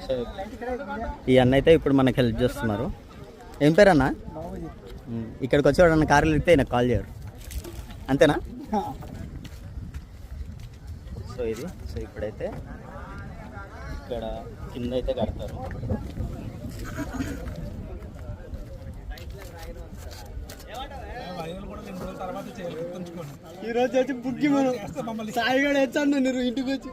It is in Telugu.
సో ఈ అన్న అయితే ఇప్పుడు మనకు హెల్ప్ చేస్తున్నారు. ఏం పేరు అన్న? ఇక్కడికి వచ్చి వాడు కార్లు ఎక్కితే నాకు కాల్ చేయరు, అంతేనా? సో ఇది ఇప్పుడైతే ఇక్కడ కింద అయితే కడతారు. ఈరోజు వచ్చి బుక్కి మనం సాయిగాడు వచ్చాను మీరు ఇంటికి వచ్చి.